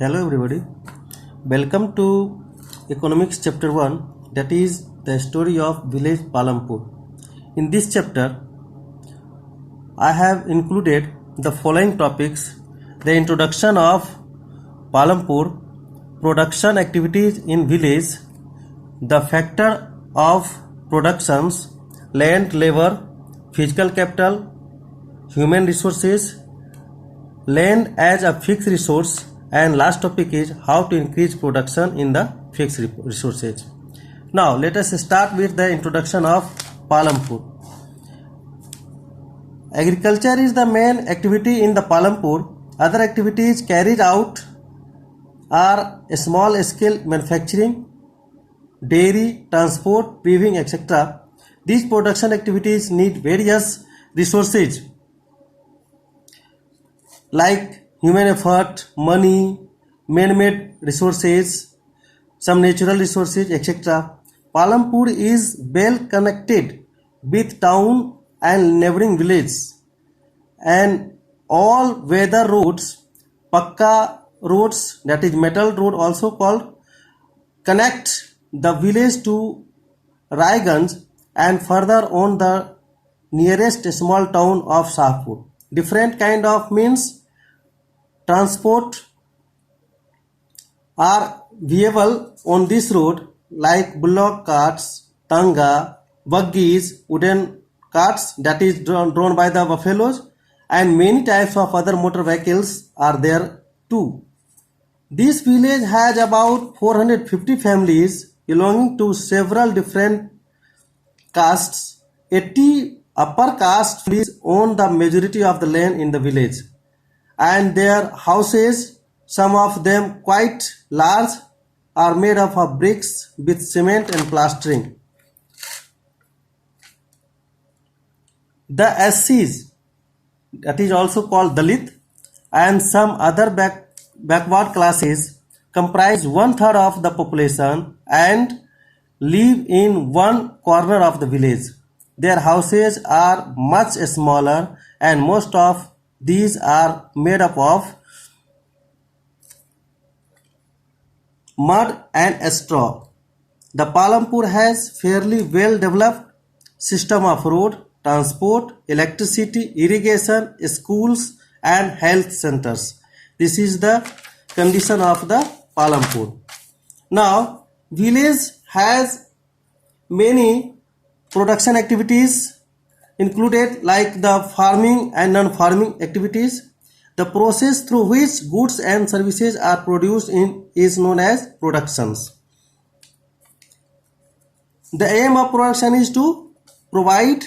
Hello everybody, welcome to Economics Chapter 1, that is the story of village Palampur. In this chapter, I have included the following topics: the introduction of Palampur, production activities in village, the factor of productions, land, labor, physical capital, human resources, land as a fixed resource, and last topic is how to increase production in the fixed resources. Now let us start with the introduction of Palampur. Agriculture is the main activity in the Palampur. Other activities carried out are small scale manufacturing, dairy, transport, weaving, etc. These production activities need various resources like human effort, money, man-made resources, some natural resources, etc. Palampur is well connected with town and neighboring villages, and all weather roads, pakka roads, that is metal road also called, connect the village to Raiganj and further on the nearest small town of Shahpur. Different kind of means transport are viable on this road like bullock carts, tanga, buggies, wooden carts that is drawn by the buffaloes, and many types of other motor vehicles are there too. This village has about 450 families belonging to several different castes. 80 upper caste families own the majority of the land in the village, and their houses, some of them quite large, are made up of bricks with cement and plastering. The SCs, that is also called Dalit, and some other backward classes comprise 1/3 of the population and live in one corner of the village. Their houses are much smaller, and most of these are made up of mud and straw. The Palampur has fairly well developed system of road, transport, electricity, irrigation, schools and health centers. This is the condition of the Palampur. Now, village has many production activities included like the farming and non-farming activities. The process through which goods and services are produced is known as productions. The aim of production is to provide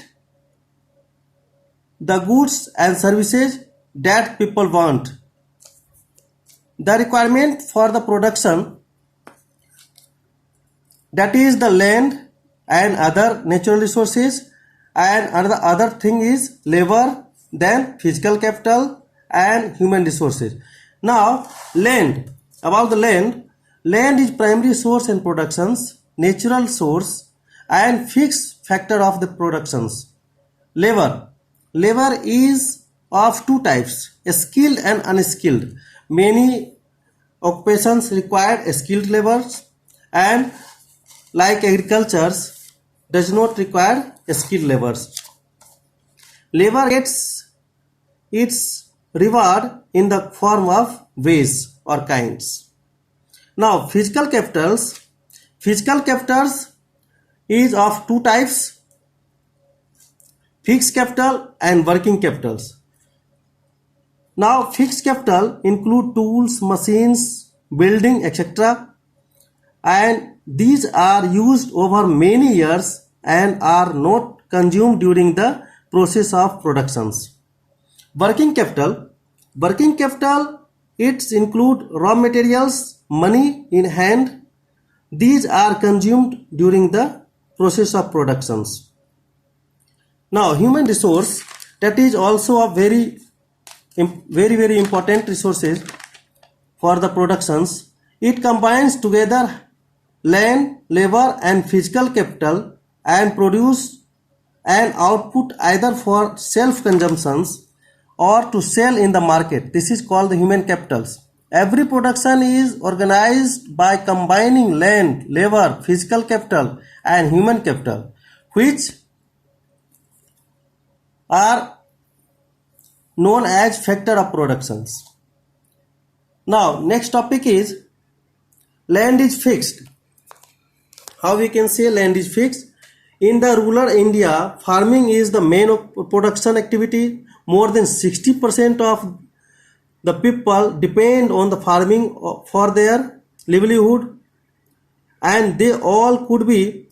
the goods and services that people want. The requirement for the production, that is the land and other natural resources, and other thing is labor, then physical capital and human resources. Now land, about the land is primary source in productions, natural source and fixed factor of the productions. Labor is of two types, skilled and unskilled. Many occupations require skilled laborers, and like agriculture does not require skilled laborers. Labor gets its reward in the form of wage or kinds. Now physical capitals is of two types, fixed capital and working capitals. Now fixed capital include tools, machines, building, etc., and these are used over many years and are not consumed during the process of productions. Working capital it include raw materials, money in hand. These are consumed during the process of productions. Now human resource, that is also a very important resources for the productions. It combines together land, labor and physical capital and produce an output either for self consumptions or to sell in the market. This is called the human capitals. Every production is organized by combining land, labor, physical capital, and human capital, which are known as factor of productions. Now, next topic is land is fixed. How we can say land is fixed? In the rural India, farming is the main production activity. More than 60% of the people depend on the farming for their livelihood, and they all could be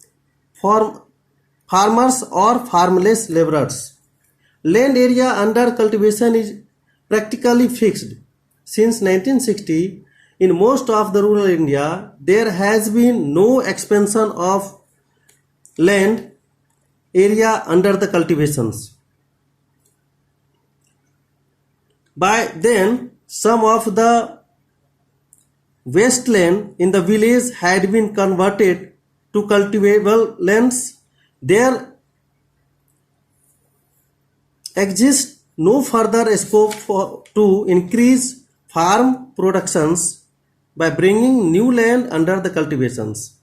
farmers or farmless laborers. Land area under cultivation is practically fixed. Since 1960, in most of the rural India, there has been no expansion of land area under the cultivations. By then, some of the wasteland in the village had been converted to cultivable lands. There exists no further scope to increase farm productions by bringing new land under the cultivations.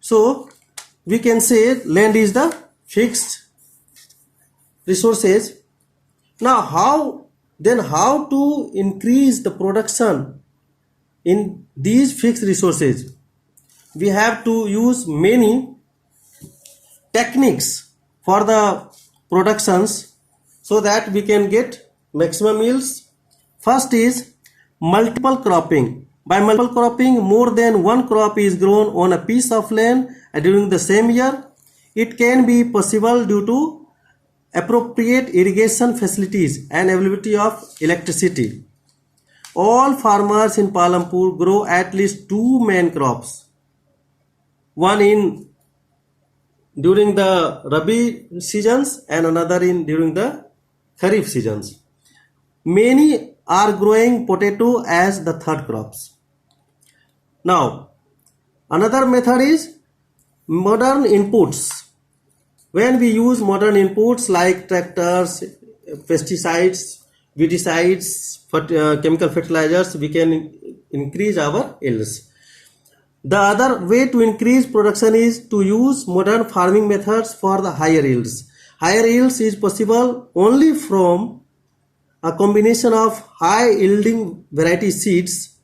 So, we can say land is the fixed resources. Now, how to increase the production in these fixed resources? We have to use many techniques for the productions so that we can get maximum yields. First is multiple cropping. By multiple cropping, more than one crop is grown on a piece of land during the same year. It can be possible due to appropriate irrigation facilities and availability of electricity. All farmers in Palampur grow at least two main crops. One during the Rabi seasons and another during the Kharif seasons. Many are growing potato as the third crops. Now, another method is modern inputs. When we use modern inputs like tractors, pesticides, weedicides, chemical fertilizers, we can increase our yields. The other way to increase production is to use modern farming methods for the higher yields. Higher yields is possible only from a combination of high yielding variety seeds,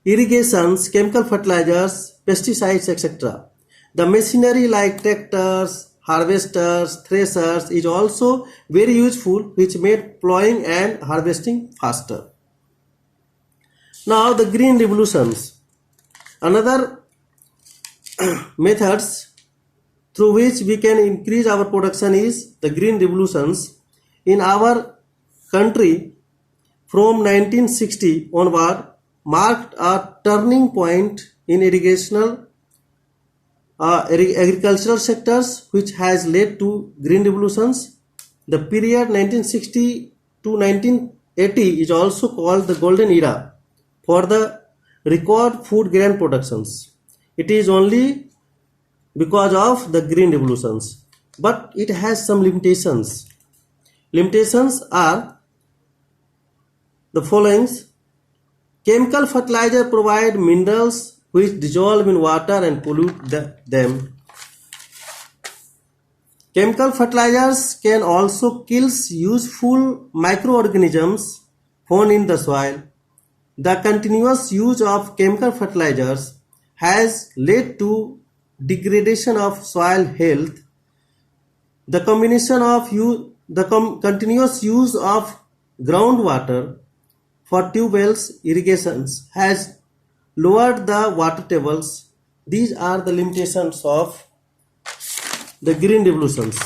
irrigations, chemical fertilizers, pesticides, etc. The machinery like tractors, harvesters, threshers is also very useful, which made plowing and harvesting faster. Now the green revolutions. Another methods through which we can increase our production is the green revolutions. In our country, from 1960 onward, marked a turning point in agricultural sectors, which has led to green revolutions. The period 1960 to 1980 is also called the golden era for the record food grain productions. It is only because of the green revolutions, but it has some limitations. Limitations are the following. Chemical fertilizer provide minerals which dissolve in water and pollute them. Chemical fertilizers can also kill useful microorganisms found in the soil. The continuous use of chemical fertilizers has led to degradation of soil health. The continuous use of groundwater for tube wells irrigations has lowered the water tables. These are the limitations of the green revolutions.